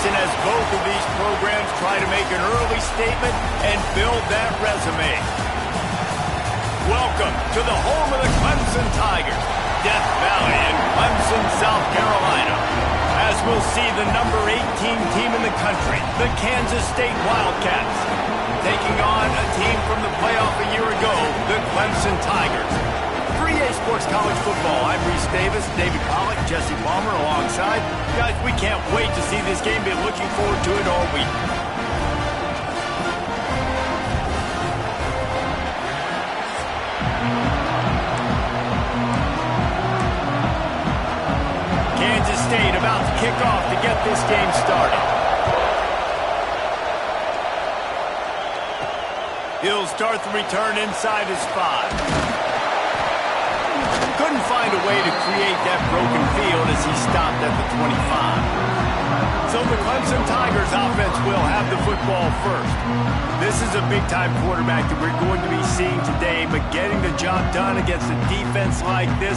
season as both of these programs try to make an early statement and build that resume. Welcome to the home of the Clemson Tigers, Death Valley in Clemson, South Carolina. As we'll see the number 18 team in the country, the Kansas State Wildcats, taking on a team from the playoff a year ago, the Clemson Tigers. For EA Sports College Football, I'm Reese Davis, David Pollack, Jesse Palmer alongside. Guys, we can't wait to see this game. Been looking forward to it all week. Kansas State about to kick off to get this game started. He'll start the return inside his 5. Couldn't find a way to create that broken field as he stopped at the 25. So the Clemson Tigers offense will have the football first. This is a big-time quarterback that we're going to be seeing today, but getting the job done against a defense like this,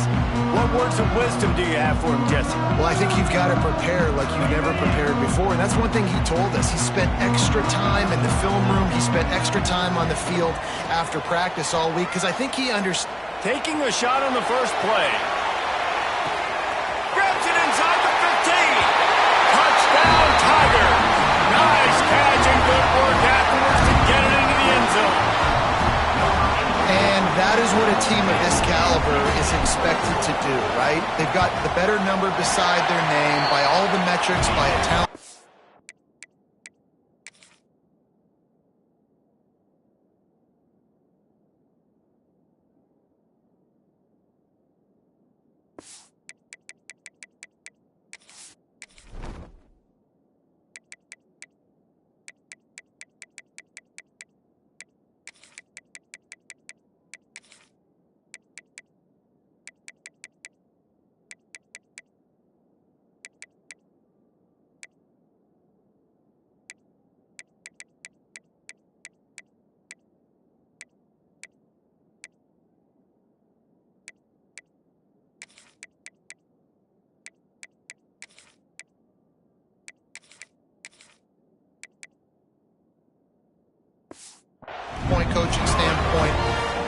what words of wisdom do you have for him, Jesse? Well, I think you've got to prepare like you've never prepared before, and that's one thing he told us. He spent extra time in the film room. He spent extra time on the field after practice all week, because I think he understands. Taking a shot on the first play. Grabs it inside the 15. Touchdown, Tiger. Nice catch and good work afterwards to get it into the end zone. And that is what a team of this caliber is expected to do, right? They've got the better number beside their name by all the metrics, by a talent. Coaching standpoint,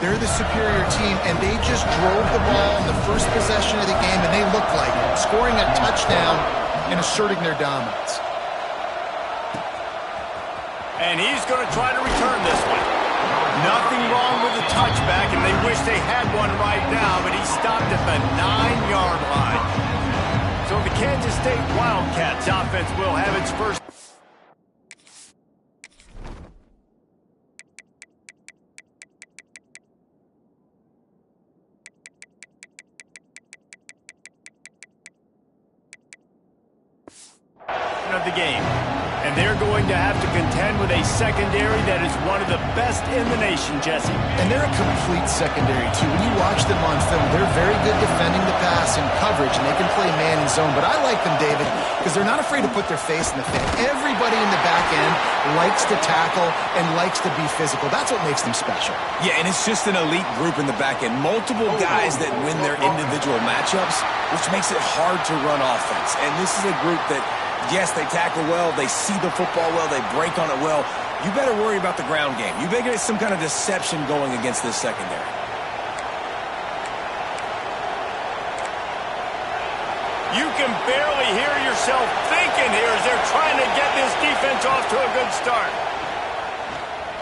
they're the superior team, and they just drove the ball in the first possession of the game, and they looked like it, scoring a touchdown and asserting their dominance. And he's going to try to return this one. Nothing wrong with the touchback, and they wish they had one right now, but he stopped at the 9-yard line. So the Kansas State Wildcats offense will have its first. Of the game, and they're going to have to contend with a secondary that is one of the best in the nation, Jesse. And they're a complete secondary too. When you watch them on film, they're very good defending the pass and coverage, and they can play man and zone. But I like them, David, because they're not afraid to put their face in the thing. Everybody in the back end likes to tackle and likes to be physical. That's what makes them special. Yeah, and it's just an elite group in the back end. Multiple guys that win their individual matchups, which makes it hard to run offense. And this is a group that, yes, they tackle well, they see the football well, they break on it well. You better worry about the ground game. You better get some kind of deception going against this secondary. You can barely hear yourself thinking here as they're trying to get this defense off to a good start.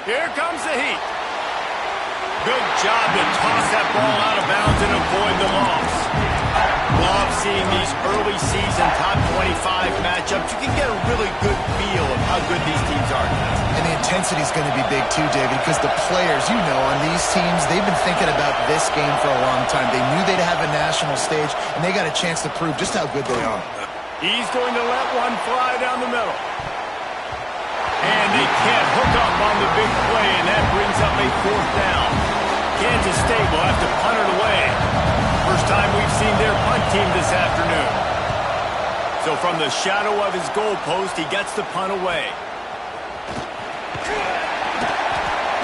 Here comes the heat. Good job to toss that ball out of bounds and avoid the loss. Love seeing these early season top 25 matchups. You can get a really good feel of how good these teams are. And the intensity is going to be big too, David, because the players, you know, on these teams, they've been thinking about this game for a long time. They knew they'd have a national stage, and they got a chance to prove just how good they are. He's going to let one fly down the middle. And they can't hook up on the big play, and that brings up a 4th down. Kansas State will have to punt it away. First time we've seen their punt team this afternoon. So from the shadow of his goalpost, he gets the punt away.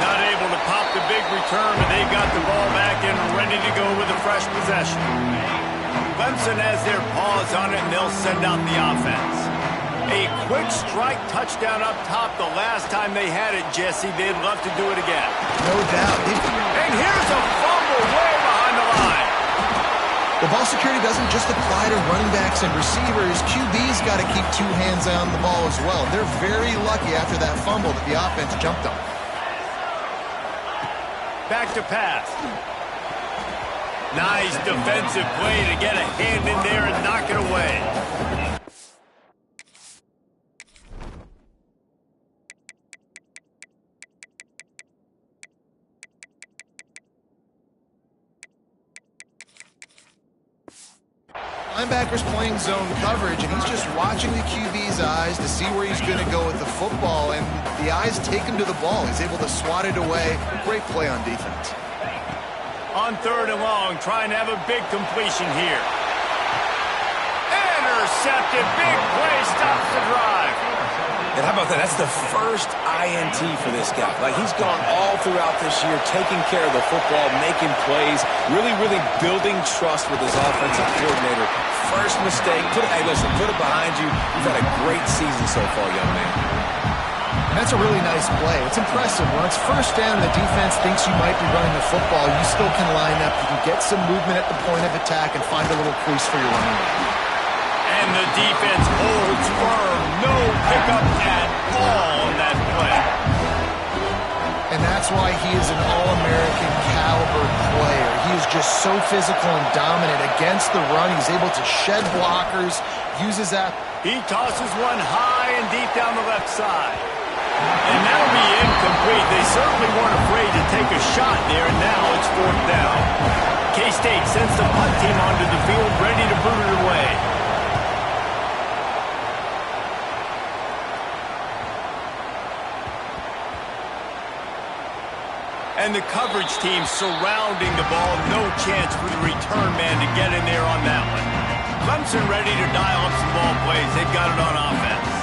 Not able to pop the big return, but they've got the ball back and ready to go with a fresh possession. Clemson has their paws on it, and they'll send out the offense. A quick strike touchdown up top the last time they had it, Jesse. They'd love to do it again. No doubt. And here's a fumble way behind the line. The ball security doesn't just apply to running backs and receivers. QB's got to keep two hands on the ball as well. They're very lucky after that fumble that the offense jumped on. Back to pass. Nice defensive play to get a hand in there and knock it away. Linebacker's playing zone coverage, and he's just watching the QB's eyes to see where he's going to go with the football, and the eyes take him to the ball. He's able to swat it away. Great play on defense. On 3rd and long, trying to have a big completion here. Intercepted. Big play stops the drive. And how about that? That's the first INT for this guy. Like, he's gone all throughout this year, taking care of the football, making plays, really building trust with his offensive coordinator. First mistake. Hey, listen, put it behind you. You've had a great season so far, young man. And that's a really nice play. It's impressive. When it's first down, the defense thinks you might be running the football. You still can line up. You can get some movement at the point of attack and find a little crease for your running back. And the defense holds firm. No pickup at all on that play. And that's why he is an All-American caliber player. He is just so physical and dominant against the run. He's able to shed blockers, uses that. He tosses one high and deep down the left side. And that'll be incomplete. They certainly weren't afraid to take a shot there, and now it's 4th down. K-State sends the punt team onto the field, ready to boot it away. And the coverage team surrounding the ball. No chance for the return man to get in there on that one. Clemson ready to dial up some ball plays. They've got it on offense.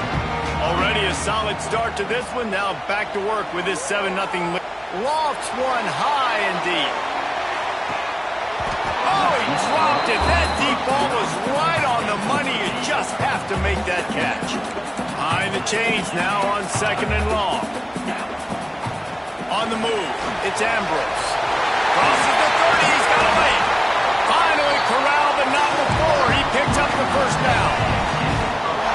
Already a solid start to this one. Now back to work with this 7-0 lead. Lofts one high and deep. Oh, he dropped it. That deep ball was right on the money. You just have to make that catch. Behind the chains now on 2nd and long. On the move, it's Ambrose. Crosses the 30, he's got a lead. Finally corralled, but not before. He picks up the first down.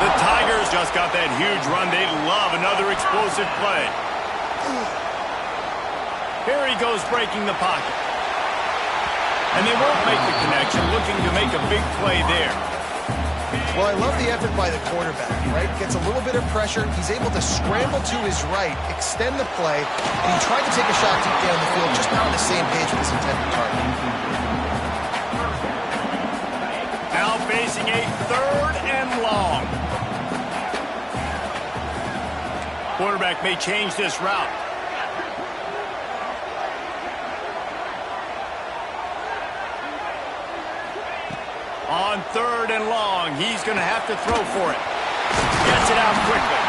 The Tigers just got that huge run. They love another explosive play. Here he goes breaking the pocket. And they won't make the connection, looking to make a big play there. Well, I love the effort by the quarterback, right? Gets a little bit of pressure. He's able to scramble to his right, extend the play, and he tried to take a shot deep down the field, just not on the same page with his intended target. Now facing a 3rd and long. Quarterback may change this route. On 3rd and long, he's going to have to throw for it. Gets it out quickly.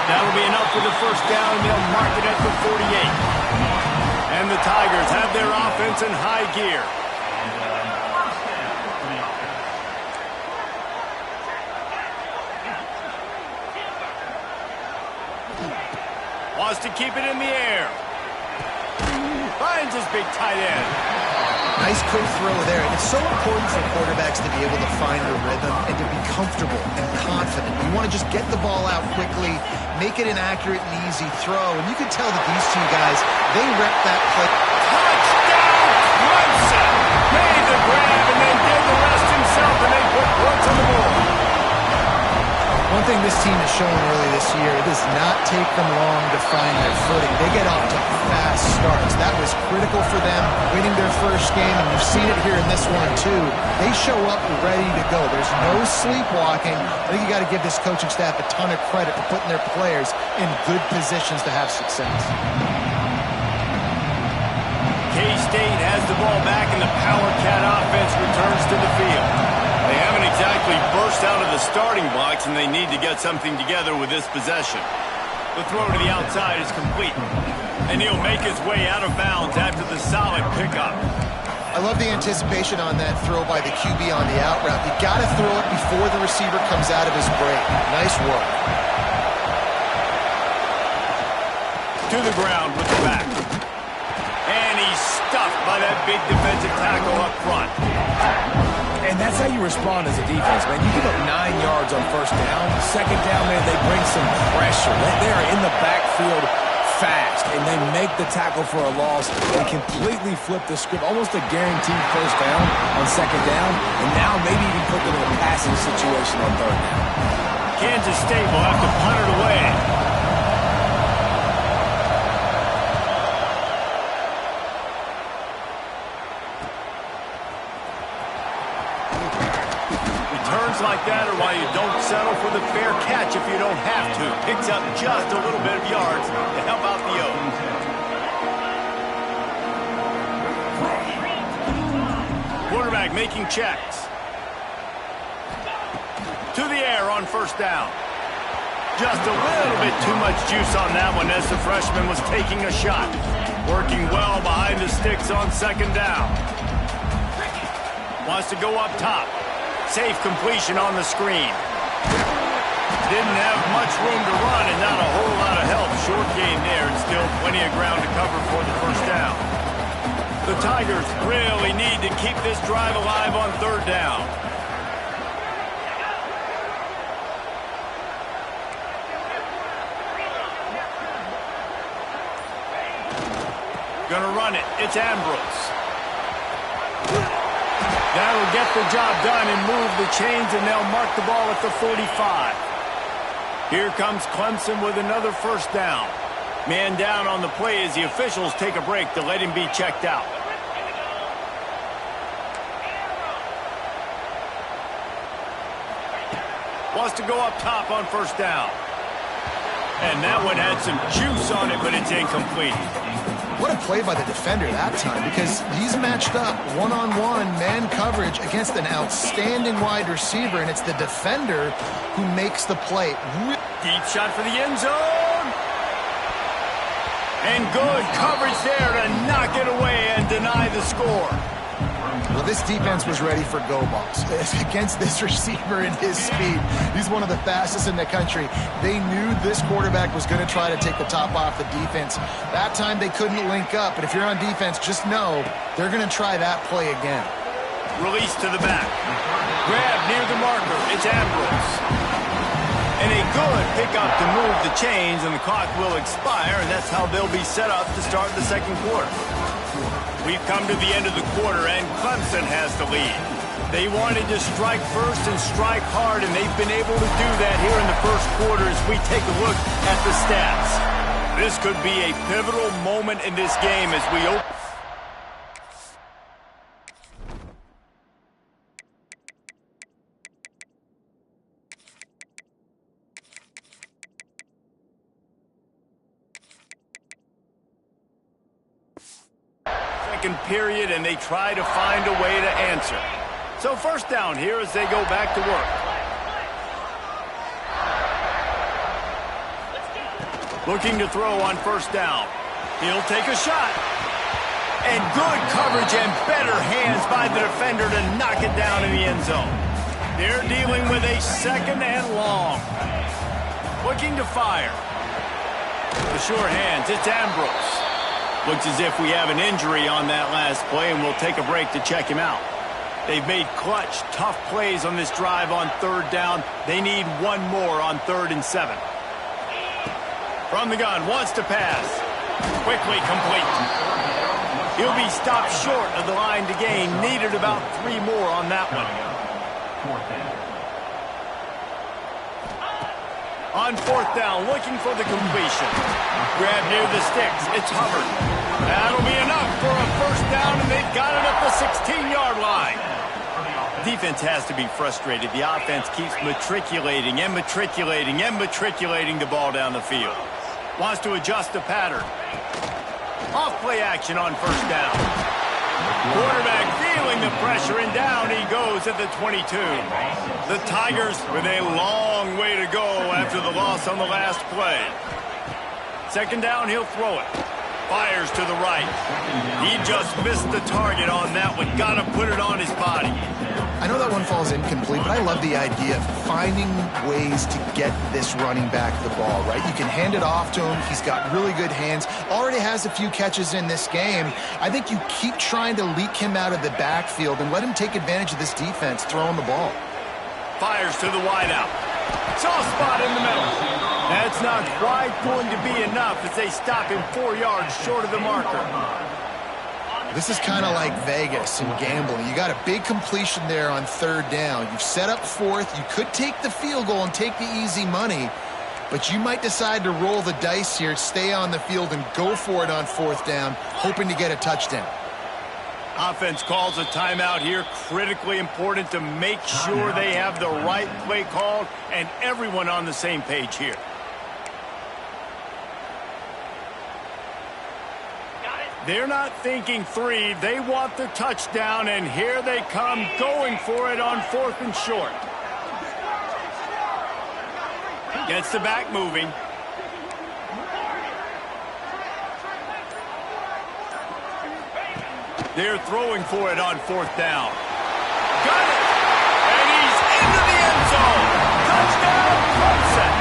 That'll be enough for the first down, and they'll mark it at the 48. And the Tigers have their offense in high gear. Wants to keep it in the air. Finds his big tight end. Nice quick throw there. And it's so important for quarterbacks to be able to find the rhythm and to be comfortable and confident. You want to just get the ball out quickly, make it an accurate and easy throw. And you can tell that these two guys, they rep that play. Touchdown, Clemson! Made the grab and then did the rest himself, and they put points on the board. One thing this team has shown early this year, it does not take them long to find their footing. They get off to fast starts. That was critical for them, winning their first game, and you've seen it here in this one too. They show up ready to go. There's no sleepwalking. I think you got to give this coaching staff a ton of credit for putting their players in good positions to have success. K-State has the ball back, and the Power Cat offense returns to the field. They haven't exactly burst out of the starting blocks, and they need to get something together with this possession. The throw to the outside is complete, and he'll make his way out of bounds after the solid pickup. I love the anticipation on that throw by the QB on the out route. You got to throw it before the receiver comes out of his break. Nice work. To the ground with the back. And he's stuffed by that big defensive tackle up front. And that's how you respond as a defense, man. You give up 9 yards on first down. Second down, man, they bring some pressure. They are in the backfield fast, and they make the tackle for a loss and completely flip the script. Almost a guaranteed first down on second down, and now maybe even put them in a passing situation on third down. Kansas State will have to punt it away. Like that are why you don't settle for the fair catch if you don't have to. Picks up just a little bit of yards to help out the O's. Quarterback making checks. To the air on first down. Just a little bit too much juice on that one as the freshman was taking a shot. Working well behind the sticks on second down. Wants to go up top. Safe completion on the screen. Didn't have much room to run and not a whole lot of help. Short gain there and still plenty of ground to cover for the first down. The Tigers really need to keep this drive alive on third down. Gonna run it. It's Ambrose. That'll get the job done and move the chains, and they'll mark the ball at the 45. Here comes Clemson with another first down. Man down on the play as the officials take a break to let him be checked out. Wants to go up top on first down. And that one had some juice on it, but it's incomplete. What a play by the defender that time, because he's matched up one-on-one man coverage against an outstanding wide receiver, and it's the defender who makes the play. Deep shot for the end zone. And good coverage there to knock it away and deny the score. Well, this defense was ready for go balls. Against this receiver and his speed, he's one of the fastest in the country. They knew this quarterback was going to try to take the top off the defense. That time they couldn't link up, but if you're on defense, just know they're going to try that play again. Release to the back. Grab near the marker. It's Ambrose. And a good pickup to move the chains, and the clock will expire, and that's how they'll be set up to start the second quarter. We've come to the end of the quarter, and Clemson has the lead. They wanted to strike first and strike hard, and they've been able to do that here in the first quarter as we take a look at the stats. This could be a pivotal moment in this game as we open. Period, and they try to find a way to answer. So first down here as they go back to work. Looking to throw on first down. He'll take a shot. And good coverage and better hands by the defender to knock it down in the end zone. They're dealing with a second and long. Looking to fire. The sure hands, it's Ambrose. Looks as if we have an injury on that last play, and we'll take a break to check him out. They've made clutch, tough plays on this drive on third down. They need one more on 3rd and 7. From the gun, wants to pass. Quickly complete. He'll be stopped short of the line to gain. Needed about 3 more on that one. On 4th down, looking for the completion. Grab near the sticks. It's Hubbard. That'll be enough for a first down, and they've got it at the 16-yard line. Defense has to be frustrated. The offense keeps matriculating and matriculating and matriculating the ball down the field. Wants to adjust the pattern. Off play action on first down. Quarterback feeling the pressure, and down he goes at the 22. The Tigers with a long way to go after the loss on the last play. Second down, he'll throw it. Fires to the right. He just missed the target on that one. Got to put it on his body. I know that one falls incomplete, but I love the idea of finding ways to get this running back the ball, right? You can hand it off to him. He's got really good hands. Already has a few catches in this game. I think you keep trying to leak him out of the backfield and let him take advantage of this defense throwing the ball. Fires to the wideout. Soft spot in the middle. That's not quite going to be enough as they stop him 4 yards short of the marker. This is kind of like Vegas and gambling. You got a big completion there on third down. You've set up fourth. You could take the field goal and take the easy money, but you might decide to roll the dice here, stay on the field, and go for it on fourth down, hoping to get a touchdown. Offense calls a timeout here. Critically important to make sure they have the right play called and everyone on the same page here. They're not thinking three. They want the touchdown, and here they come going for it on 4th and short. Gets the back moving. They're throwing for it on 4th down. Got it! And he's into the end zone. Touchdown, Clemson.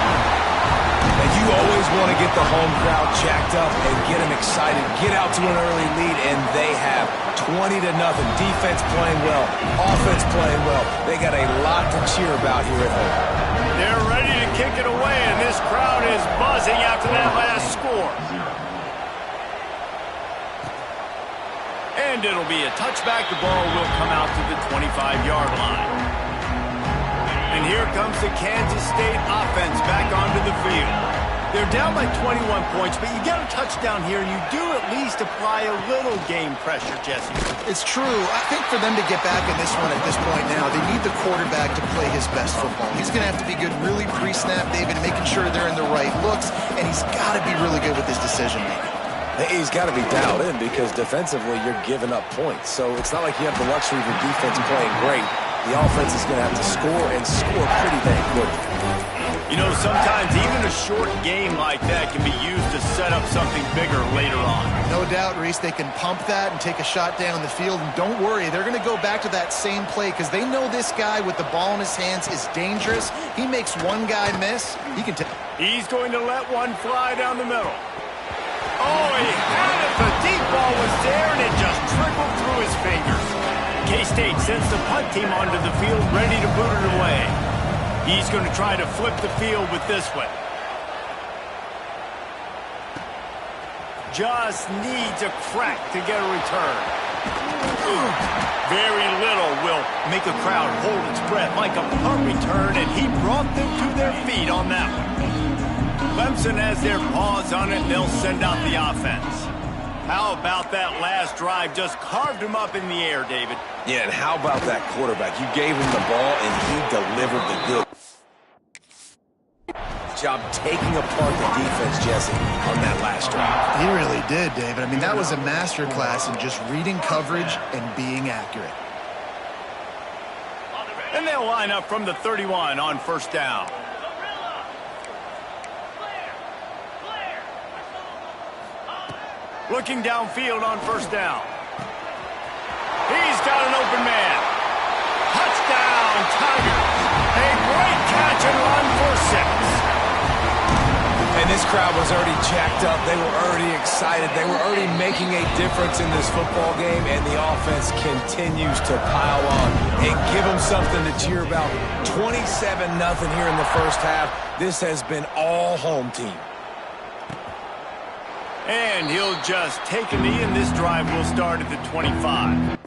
And you always want to get the home crowd jacked up and get them excited. Get out to an early lead, and they have 20-0. Defense playing well. Offense playing well. They got a lot to cheer about here at home. They're ready to kick it away, and this crowd is buzzing after that last score. And it'll be a touchback. The ball will come out to the 25-yard line. And here comes the Kansas State offense back onto the field. They're down by 21 points, but you get a touchdown here, and you do at least apply a little game pressure, Jesse. It's true. I think for them to get back in this one at this point now, they need the quarterback to play his best football. He's going to have to be good really pre-snap, David, making sure they're in the right looks, and he's got to be really good with his decision-making. He's got to be dialed in because defensively you're giving up points. So it's not like you have the luxury of your defense playing great. The offense is going to have to score and score pretty dang quickly. You know, sometimes even a short game like that can be used to set up something bigger later on. No doubt, Reese, they can pump that and take a shot down the field. And don't worry, they're going to go back to that same play because they know this guy with the ball in his hands is dangerous. He makes one guy miss. He's going to let one fly down the middle. Oh, he had it. The deep ball was there, and it just trickled through his fingers. K-State sends the punt team onto the field, ready to boot it away. He's going to try to flip the field with this one. Just needs a crack to get a return. Very little will make a crowd hold its breath like a punt return, and he brought them to their feet on that one. Clemson has their paws on it, and they'll send out the offense. How about that last drive? Just carved him up in the air, David. Yeah, and how about that quarterback? You gave him the ball, and he delivered the good job taking apart the defense, Jesse, on that last drive. He really did, David. I mean, that was a masterclass in just reading coverage and being accurate. And they'll line up from the 31 on 1st down. Looking downfield on 1st down. He's got an open man. Touchdown, Tigers. A great catch and run for 6. And this crowd was already jacked up. They were already excited. They were already making a difference in this football game, and the offense continues to pile on and give them something to cheer about. 27-0 here in the first half. This has been all home team. And he'll just take a knee, and this drive will start at the 25.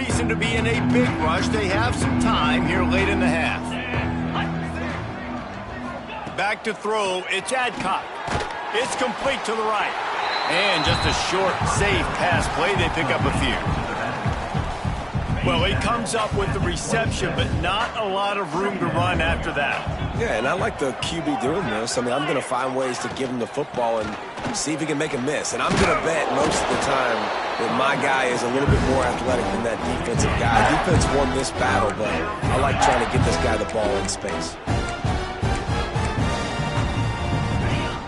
reason to be in a big rush. They have some time here late in the half. Back to throw, it's Adcock. It's complete to the right. And just a short, safe pass play. They pick up a few. Well, he comes up with the reception, but not a lot of room to run after that. Yeah, and I like the QB doing this. I mean, I'm going to find ways to give him the football and see if he can make a miss. And I'm going to bet most of the time that my guy is a little bit more athletic than that defensive guy. Defense won this battle, but I like trying to get this guy the ball in space.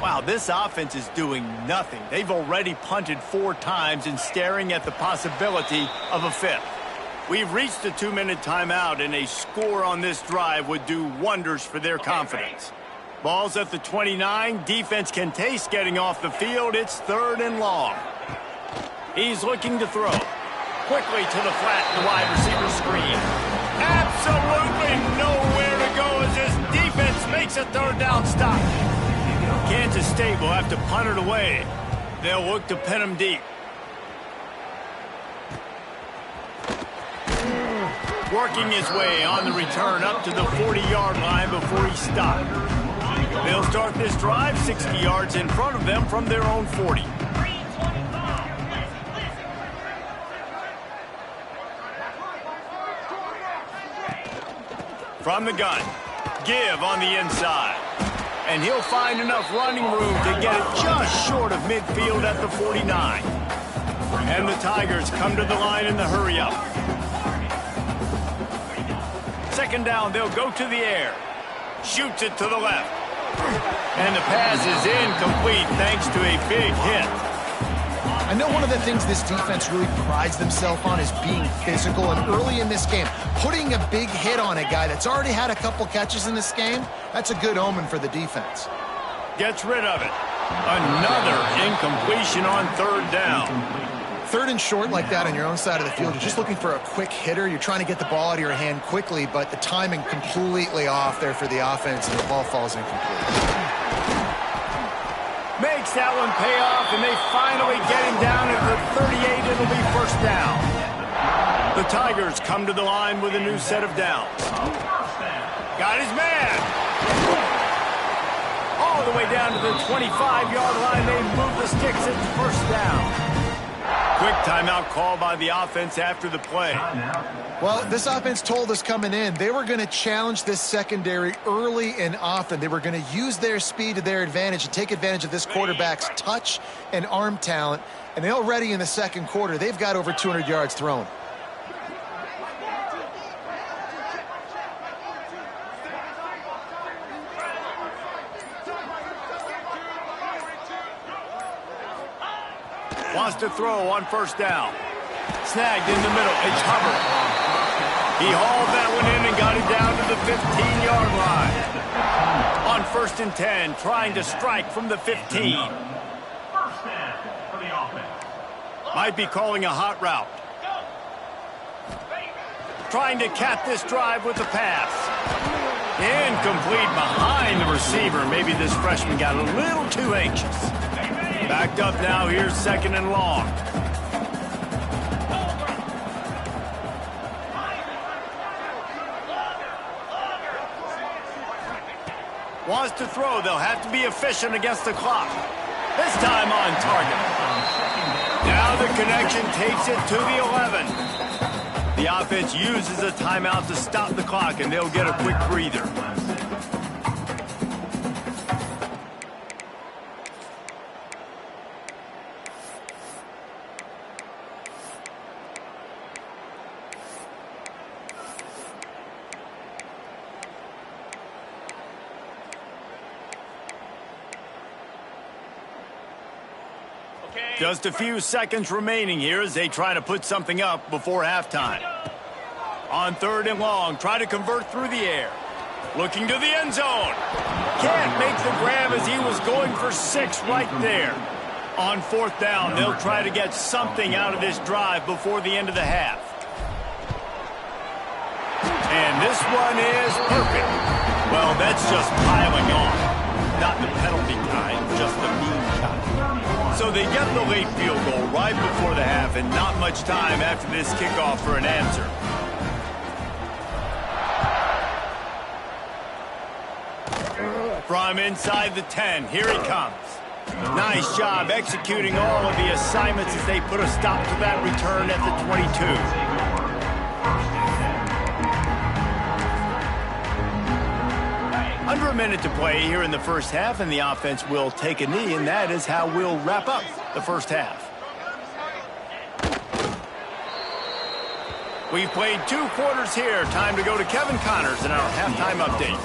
Wow, this offense is doing nothing. They've already punted 4 times and staring at the possibility of a 5th. We've reached the 2-minute timeout, and a score on this drive would do wonders for their confidence. Ball's at the 29. Defense can taste getting off the field. It's 3rd and long. He's looking to throw. Quickly to the flat, the wide receiver screen. Absolutely nowhere to go as this defense makes a 3rd down stop. Kansas State will have to punt it away. They'll look to pin him deep. Working his way on the return up to the 40-yard line before he stopped. They'll start this drive 60 yards in front of them from their own 40. From the gun, give on the inside. And he'll find enough running room to get it just short of midfield at the 49. And the Tigers come to the line in the hurry-up. 2nd down, they'll go to the air. Shoots it to the left. And the pass is incomplete thanks to a big hit. I know one of the things this defense really prides themselves on is being physical, and early in this game, putting a big hit on a guy that's already had a couple catches in this game, that's a good omen for the defense. Gets rid of it. Another incompletion on 3rd down. 3rd and short like that on your own side of the field, you're just looking for a quick hitter. You're trying to get the ball out of your hand quickly, but the timing completely off there for the offense, and the ball falls incomplete. Makes that one pay off, and they finally get him down at the 38. It'll be 1st down. The Tigers come to the line with a new set of downs. Got his man. All the way down to the 25-yard line. They move the sticks. It's 1st down. Quick timeout call by the offense after the play. Well, this offense told us coming in they were going to challenge this secondary early and often. They were going to use their speed to their advantage and take advantage of this quarterback's touch and arm talent. And already in the 2nd quarter, they've got over 200 yards thrown. Wants to throw on 1st down. Snagged in the middle. It's Hubbard. He hauled that one in and got it down to the 15-yard line. On 1st and 10, trying to strike from the 15. Might be calling a hot route. Trying to cap this drive with the pass. Incomplete behind the receiver. Maybe this freshman got a little too anxious. Backed up now. Here's 2nd and long. Wants to throw. They'll have to be efficient against the clock. This time on target. Now the connection takes it to the 11. The offense uses a timeout to stop the clock, and they'll get a quick breather. Just a few seconds remaining here as they try to put something up before halftime. On 3rd and long, try to convert through the air. Looking to the end zone. Can't make the grab as he was going for 6 right there. On 4th down, they'll try to get something out of this drive before the end of the half. And this one is perfect. Well, that's just piling on. Not the penalty kind, just the mean kind. So they get the late field goal right before the half and not much time after this kickoff for an answer. From inside the 10, here he comes. Nice job executing all of the assignments as they put a stop to that return at the 22. Under a minute to play here in the first half, and the offense will take a knee, and that is how we'll wrap up the first half. We've played 2 quarters here. Time to go to Kevin Connors in our halftime update.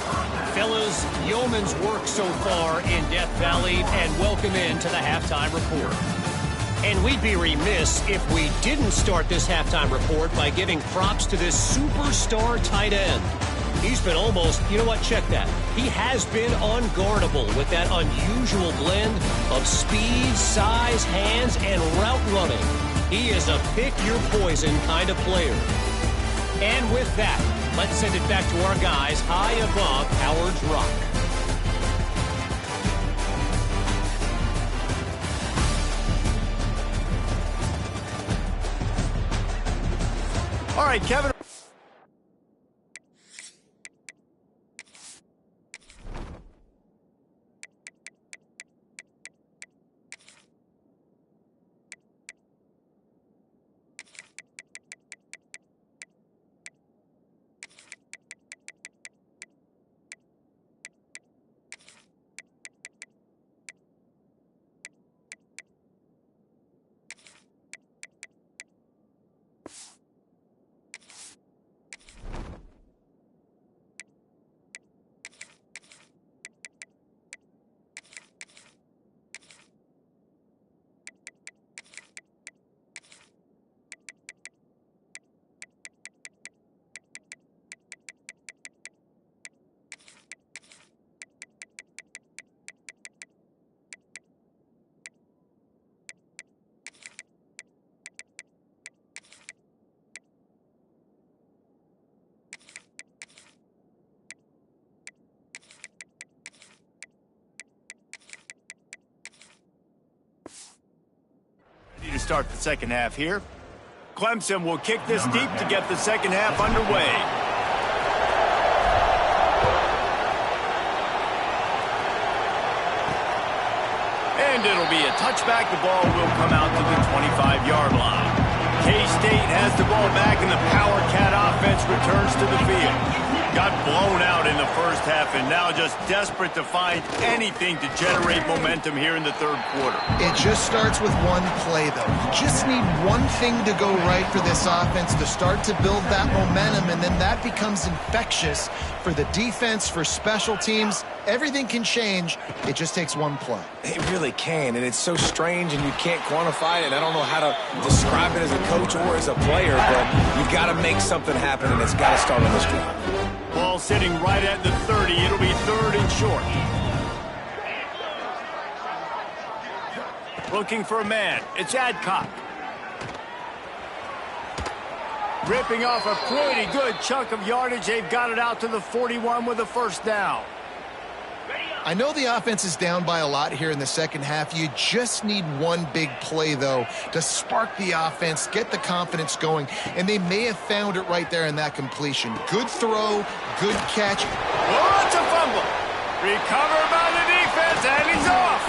Fellas, yeoman's work so far in Death Valley, and welcome into the halftime report. And we'd be remiss if we didn't start this halftime report by giving props to this superstar tight end. He's been almost, you know what, check that. He has been unguardable with that unusual blend of speed, size, hands, and route running. He is a pick-your-poison kind of player. And with that, let's send it back to our guys high above Howard's Rock. All right, Kevin. To start the second half here. Clemson will kick this deep to get the second half underway. And it'll be a touchback. The ball will come out to the 25-yard line. K-State has the ball back, and the Power Cat offense returns to the field. Got blown out in the first half, and now just desperate to find anything to generate momentum here in the third quarter. It just starts with one play, though. You just need one thing to go right for this offense to start to build that momentum, and then that becomes infectious for the defense, for special teams. Everything can change. It just takes one play. It really can, and it's so strange, and you can't quantify it. I don't know how to describe it as a coach or as a player, but you've got to make something happen, and it's got to start on this drive. Ball sitting right at the 30. It'll be third and short. Looking for a man. It's Adcock. Ripping off a pretty good chunk of yardage. They've got it out to the 41 with a first down. I know the offense is down by a lot here in the second half. You just need one big play, though, to spark the offense, get the confidence going, and they may have found it right there in that completion. Good throw, good catch. Oh, it's a fumble. Recovered by the defense, and he's off.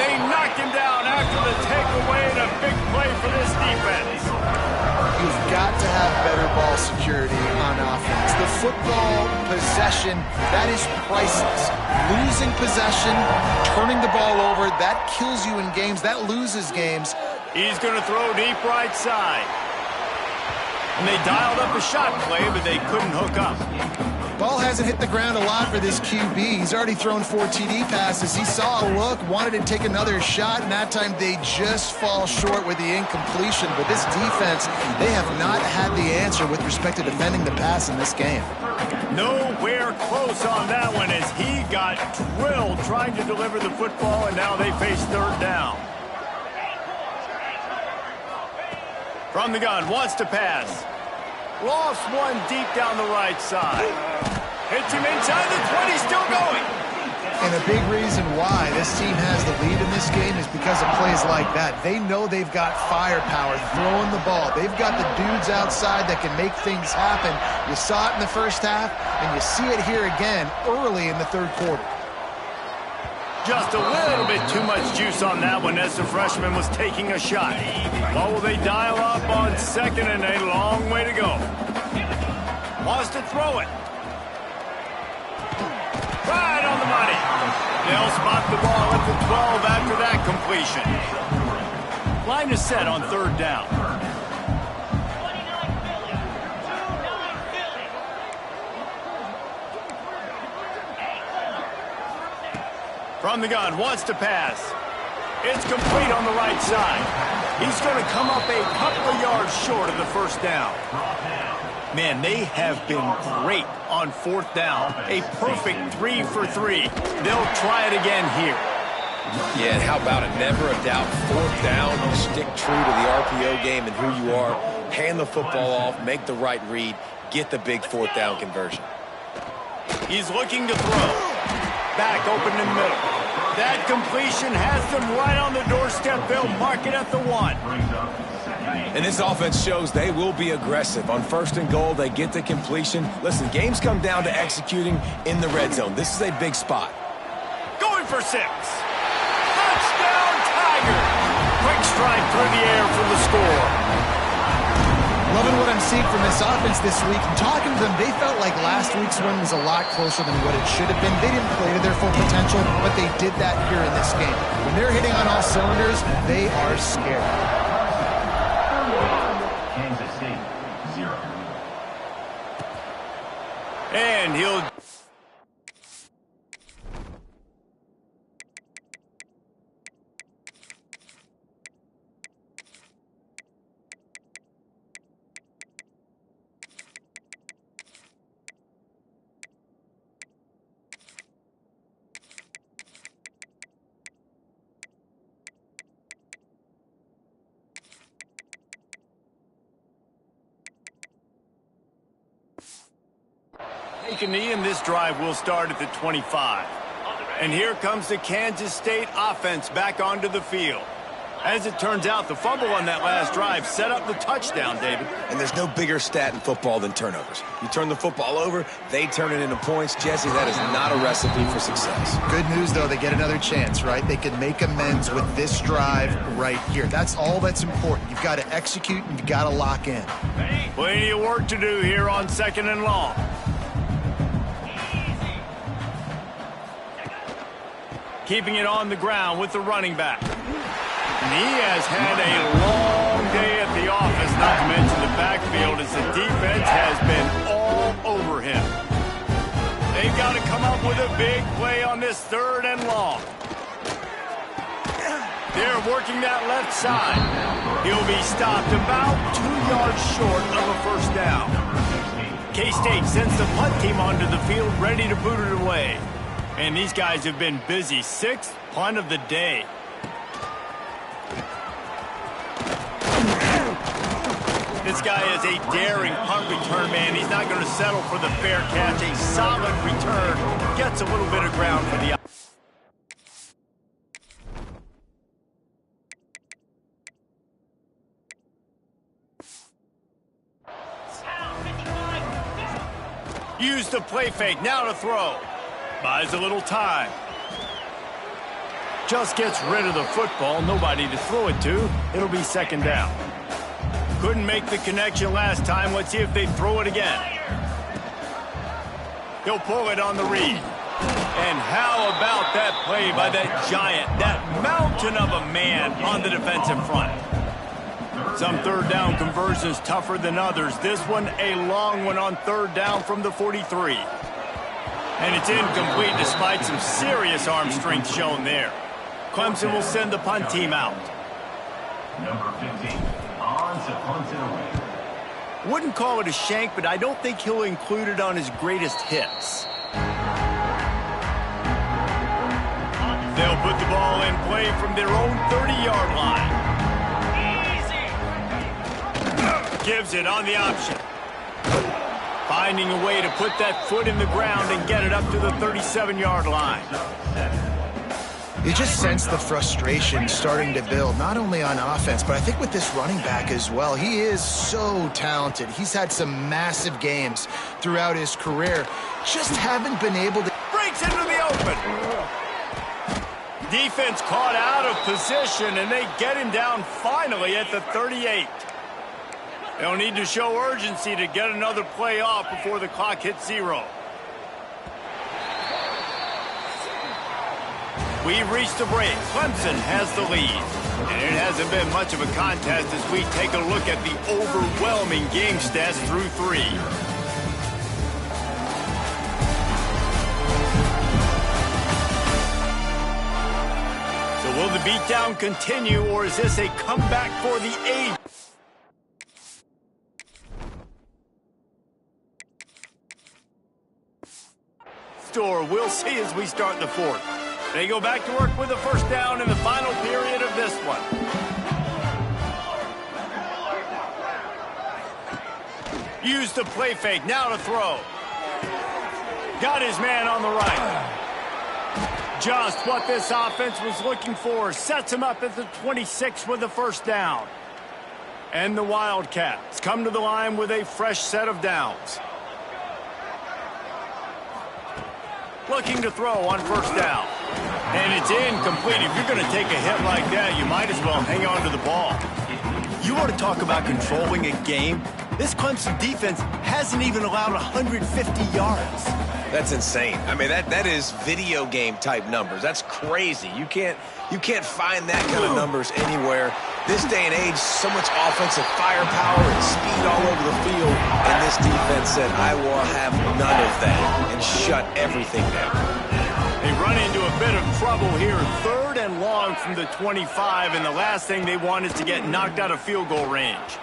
They knocked him down after the takeaway, and a big play for this defense. You've got to have better ball security on offense. The football possession, that is priceless. Losing possession, turning the ball over, that kills you in games. That loses games. He's going to throw deep right side. And they dialed up a shot play, but they couldn't hook up. Ball hasn't hit the ground a lot for this QB. He's already thrown 4 TD passes. He saw a look, wanted to take another shot, and that time they just fall short with the incompletion. But this defense, they have not had the answer with respect to defending the pass in this game. Nowhere close on that one as he got drilled trying to deliver the football, and now they face third down. From the gun, wants to pass. Lost one deep down the right side. Hits him inside the 20, still going. And a big reason why this team has the lead in this game is because of plays like that. They know they've got firepower throwing the ball. They've got the dudes outside that can make things happen. You saw it in the first half, and you see it here again early in the third quarter. Just a little bit too much juice on that one as the freshman was taking a shot. What will they dial up on second and a long way to go? Wants to throw it. Right on the money. They'll spot the ball at the 12 after that completion. Line is set on third down. From the gun, wants to pass. It's complete on the right side. He's going to come up a couple of yards short of the first down. Man, they have been great on fourth down. A perfect 3 for 3. They'll try it again here. Yeah, and how about it? Never a doubt. Fourth down, you stick true to the RPO game and who you are. Hand the football off, make the right read, get the big fourth down conversion. He's looking to throw. Back open in the middle. That completion has them right on the doorstep. They'll mark it at the 1. And this offense shows they will be aggressive. On first and goal, they get the completion. Listen, games come down to executing in the red zone. This is a big spot. Going for 6. Touchdown, Tiger. Quick strike through the air for the score. Loving what I'm seeing from this offense this week. Talking to them, they felt like last week's win was a lot closer than what it should have been. They didn't play to their full potential, but they did that here in this game. When they're hitting on all cylinders, they are scary. And he'll... Take a knee, and this drive will start at the 25. And here comes the Kansas State offense back onto the field. As it turns out, the fumble on that last drive set up the touchdown, David. And there's no bigger stat in football than turnovers. You turn the football over, they turn it into points. Jesse, that is not a recipe for success. Good news, though, they get another chance, right? They can make amends with this drive right here. That's all that's important. You've got to execute, and you've got to lock in. Plenty of work to do here on second and long. Keeping it on the ground with the running back. And he has had a long day at the office, not to mention the backfield, as the defense has been all over him. They've got to come up with a big play on this third and long. They're working that left side. He'll be stopped about 2 yards short of a first down. K-State sends the punt team onto the field, ready to boot it away. And these guys have been busy. 6th punt of the day. This guy is a daring punt return man. He's not going to settle for the fair catch. A solid return. Gets a little bit of ground for the... Use the play fake. Now to throw. Buys a little time. Just gets rid of the football. Nobody to throw it to. It'll be second down. Couldn't make the connection last time. Let's see if they throw it again. He'll pull it on the read. And how about that play by that giant, that mountain of a man on the defensive front? Some third down conversions tougher than others. This one a long one on third down from the 43. And it's incomplete despite some serious arm strength shown there. Clemson will send the punt team out. Number 15, on to punt it away. Wouldn't call it a shank, but I don't think he'll include it on his greatest hits. They'll put the ball in play from their own 30-yard line. Easy. Gives it on the option. Finding a way to put that foot in the ground and get it up to the 37-yard line. You just sense the frustration starting to build, not only on offense, but I think with this running back as well. He is so talented. He's had some massive games throughout his career. Just haven't been able to... Breaks into the open. Defense caught out of position, and they get him down finally at the 38. They'll need to show urgency to get another play off before the clock hits 0. We've reached a break. Clemson has the lead. And it hasn't been much of a contest as we take a look at the overwhelming game stats through 3. So will the beatdown continue, or is this a comeback for the age? We'll see as we start the 4th. They go back to work with a first down in the final period of this one. Use the play fake, now to throw. Got his man on the right. Just what this offense was looking for. Sets him up at the 26 with the first down. And the Wildcats come to the line with a fresh set of downs. Looking to throw on first down. And it's incomplete. If you're going to take a hit like that, you might as well hang on to the ball. You want to talk about controlling a game? This Clemson defense hasn't even allowed 150 yards. That's insane. I mean, that is video game type numbers. That's crazy. You can't find that kind of numbers anywhere. This day and age, so much offensive firepower and speed all over the field, and this defense said, I will have none of that, and shut everything down. They run into a bit of trouble here. 3rd and long from the 25, and the last thing they want is to get knocked out of field goal range.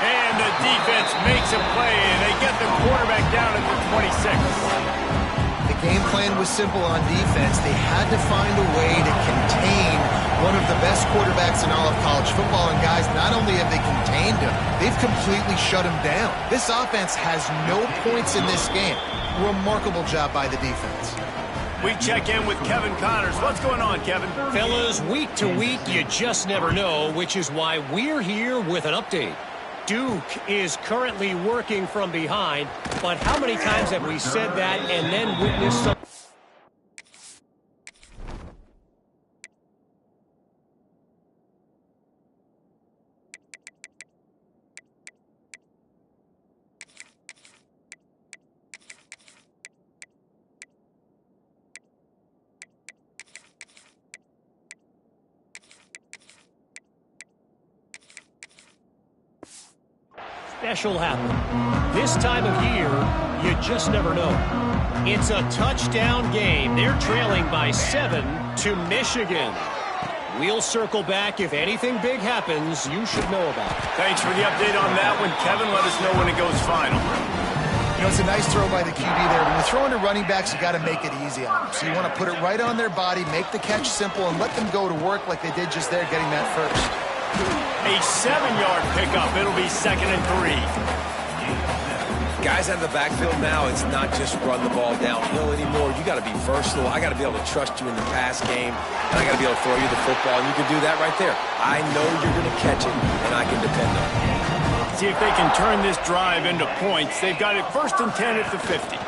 And the defense makes a play, and they get the quarterback down at the 26. The game plan was simple on defense. They had to find a way to contain one of the best quarterbacks in all of college football. And guys, not only have they contained him, they've completely shut him down. This offense has no points in this game. Remarkable job by the defense. We check in with Kevin Connors. What's going on, Kevin? Fellas, week to week, you just never know, which is why we're here with an update. Duke is currently working from behind, but how many times have we said that and then witnessed something? Special happen. This time of year, you just never know. It's a touchdown game. They're trailing by 7 to Michigan. We'll circle back. If anything big happens, you should know about it. Thanks for the update on that one, Kevin. Let us know when it goes final. You know, it's a nice throw by the QB there. When you're throwing to running backs, you got to make it easy on them. So you want to put it right on their body, make the catch simple, and let them go to work like they did just there, getting that first. A 7-yard pickup. It'll be 2nd and 3. Guys out of the backfield now, it's not just run the ball downhill anymore. You got to be versatile. I got to be able to trust you in the pass game, and I got to be able to throw you the football, and you can do that right there. I know you're going to catch it, and I can depend on it. See if they can turn this drive into points. They've got it 1st and 10 at the 50.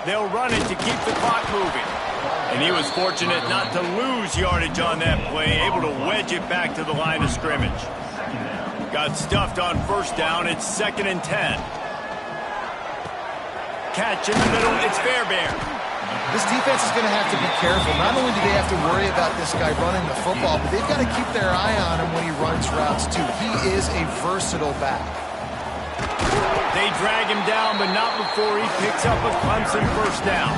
They'll run it to keep the clock moving. And he was fortunate not to lose yardage on that play, able to wedge it back to the line of scrimmage. Got stuffed on first down. It's 2nd and 10. Catch in the middle. It's Fairbairn. This defense is going to have to be careful. Not only do they have to worry about this guy running the football, but they've got to keep their eye on him when he runs routes, too. He is a versatile back. They drag him down, but not before he picks up a Clemson first down.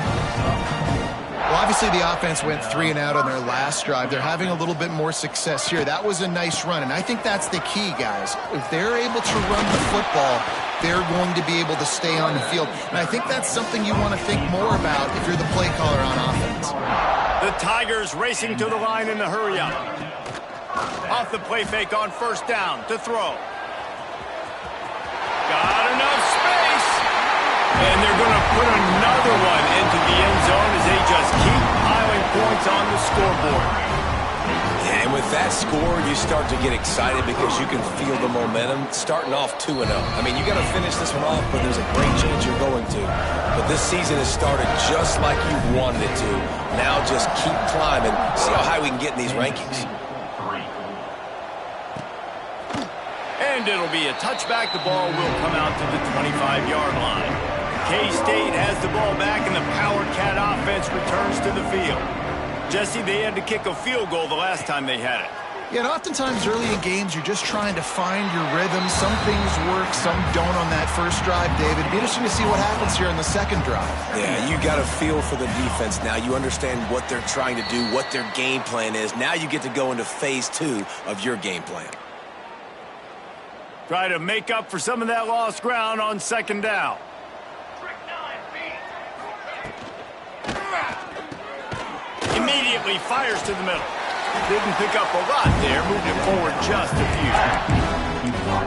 Well, obviously the offense went 3 and out on their last drive. They're having a little bit more success here. That was a nice run, and I think that's the key, guys. If they're able to run the football, they're going to be able to stay on the field. And I think that's something you want to think more about if you're the play caller on offense. The Tigers racing to the line in the hurry-up. Off the play fake on first down to throw. Got enough And they're going to put another one into the end zone as they just keep piling points on the scoreboard. Yeah, and with that score, you start to get excited because you can feel the momentum starting off 2-0. I mean, you got to finish this one off, but there's a great chance you're going to. But this season has started just like you wanted it to. Now just keep climbing. See how high we can get in these rankings. And it'll be a touchback. The ball will come out to the 25-yard line. K-State has the ball back, and the Power Cat offense returns to the field. Jesse, they had to kick a field goal the last time they had it. Yeah, and oftentimes early in games, you're just trying to find your rhythm. Some things work, some don't on that first drive, David. It'd be interesting to see what happens here in the second drive. Yeah, you got a feel for the defense now. You understand what they're trying to do, what their game plan is. Now you get to go into phase 2 of your game plan. Try to make up for some of that lost ground on second down. Immediately fires to the middle. Didn't pick up a lot there, moved it forward just a few.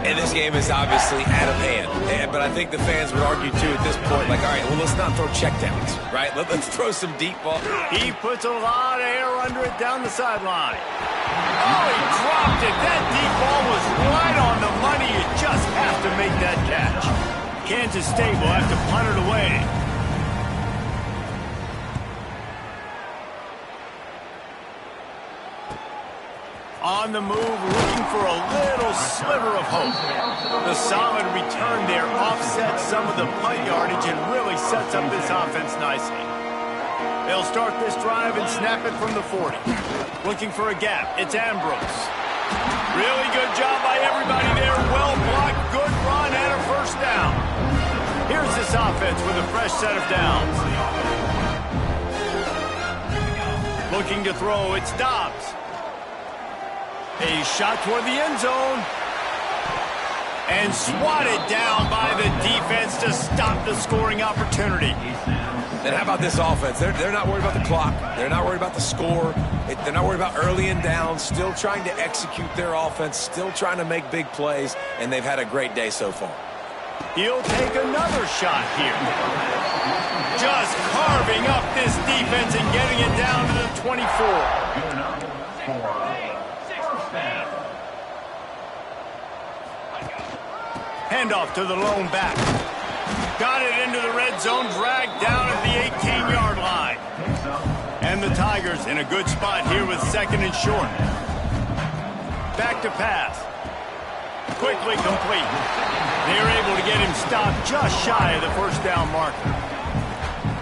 And this game is obviously out of hand. But I think the fans would argue, too, at this point, like, all right, well, let's not throw checkdowns, right? Let's throw some deep ball. He puts a lot of air under it down the sideline. Oh, he dropped it. That deep ball was right on the money. You just have to make that catch. Kansas State will have to punt it away. On the move, looking for a little sliver of hope. The solid return there offsets some of the punt yardage and really sets up this offense nicely. They'll start this drive and snap it from the 40. Looking for a gap. It's Ambrose. Really good job by everybody there. Well blocked, good run, and a first down. Here's this offense with a fresh set of downs. Looking to throw, it's Dobbs. A shot toward the end zone. And swatted down by the defense to stop the scoring opportunity. And how about this offense? They're not worried about the clock. They're not worried about the score. They're not worried about early and down. Still trying to execute their offense. Still trying to make big plays. And they've had a great day so far. He'll take another shot here. Just carving up this defense and getting it down to the 24. Good enough for handoff to the lone back. Got it into the red zone, dragged down at the 18-yard line. And the Tigers in a good spot here with second and short. Back to pass. Quickly complete. They're able to get him stopped just shy of the first down marker.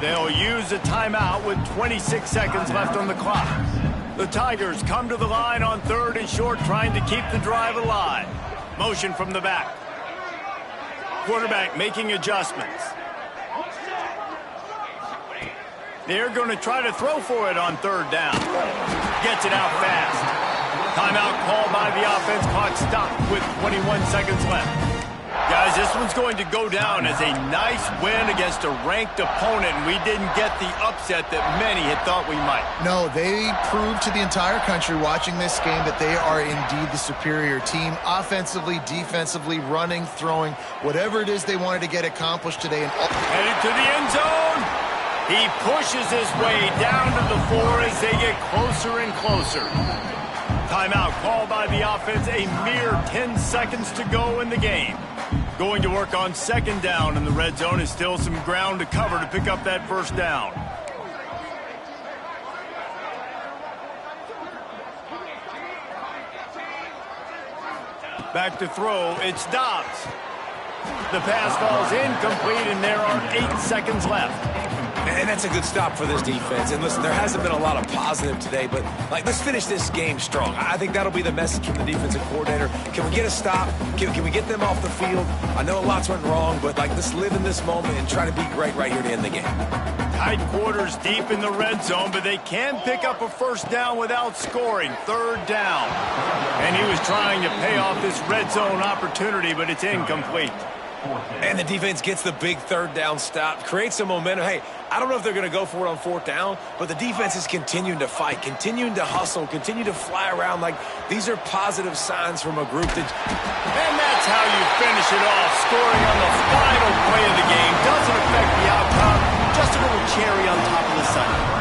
They'll use a timeout with 26 seconds left on the clock. The Tigers come to the line on third and short, trying to keep the drive alive. Motion from the back. Quarterback making adjustments. They're going to try to throw for it on third down. Gets it out fast. Timeout called by the offense. Clock stopped with 21 seconds left. Guys, this one's going to go down as a nice win against a ranked opponent, and we didn't get the upset that many had thought we might. No, they proved to the entire country watching this game that they are indeed the superior team. Offensively, defensively, running, throwing, whatever it is they wanted to get accomplished today. Headed to the end zone. He pushes his way down to the 4 as they get closer and closer. Timeout called by the offense. A mere 10 seconds to go in the game. Going to work on second down in the red zone. Is still some ground to cover to pick up that first down. Back to throw. It's Dobbs. The pass falls incomplete, and there are 8 seconds left. And that's a good stop for this defense. And listen, there hasn't been a lot of positive today, but let's finish this game strong. I think that'll be the message from the defensive coordinator. Can we get a stop? Can we get them off the field? I know lots went wrong, but let's live in this moment and try to be great right here to end the game. Tight quarters deep in the red zone, but they can pick up a first down without scoring. Third down. And he was trying to pay off this red zone opportunity, but it's incomplete. And the defense gets the big third down stop, creates some momentum. Hey, I don't know if they're going to go for it on fourth down, but the defense is continuing to fight, continuing to hustle, continue to fly around. These are positive signs from a group that... And that's how you finish it off, scoring on the final play of the game. Doesn't affect a little cherry on top of the sundae.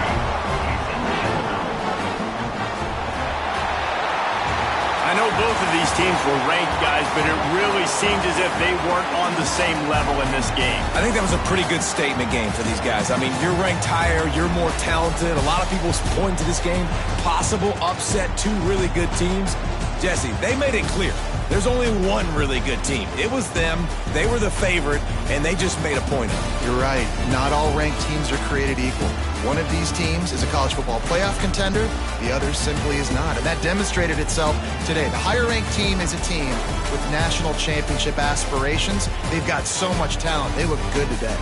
I know both of these teams were ranked, guys, but it really seemed as if they weren't on the same level in this game. I think that was a pretty good statement game for these guys. I mean, you're ranked higher, you're more talented. A lot of people point to this game, possible upset, two really good teams. Jesse, they made it clear. There's only one really good team. It was them. They were the favorite, and they just made a point of it. You're right. Not all ranked teams are created equal. One of these teams is a college football playoff contender. The other simply is not. And that demonstrated itself today. The higher-ranked team is a team with national championship aspirations. They've got so much talent. They look good today.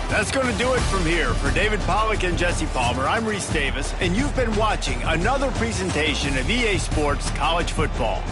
That's going to do it from here. For David Pollack and Jesse Palmer, I'm Reese Davis, and you've been watching another presentation of EA Sports College Football.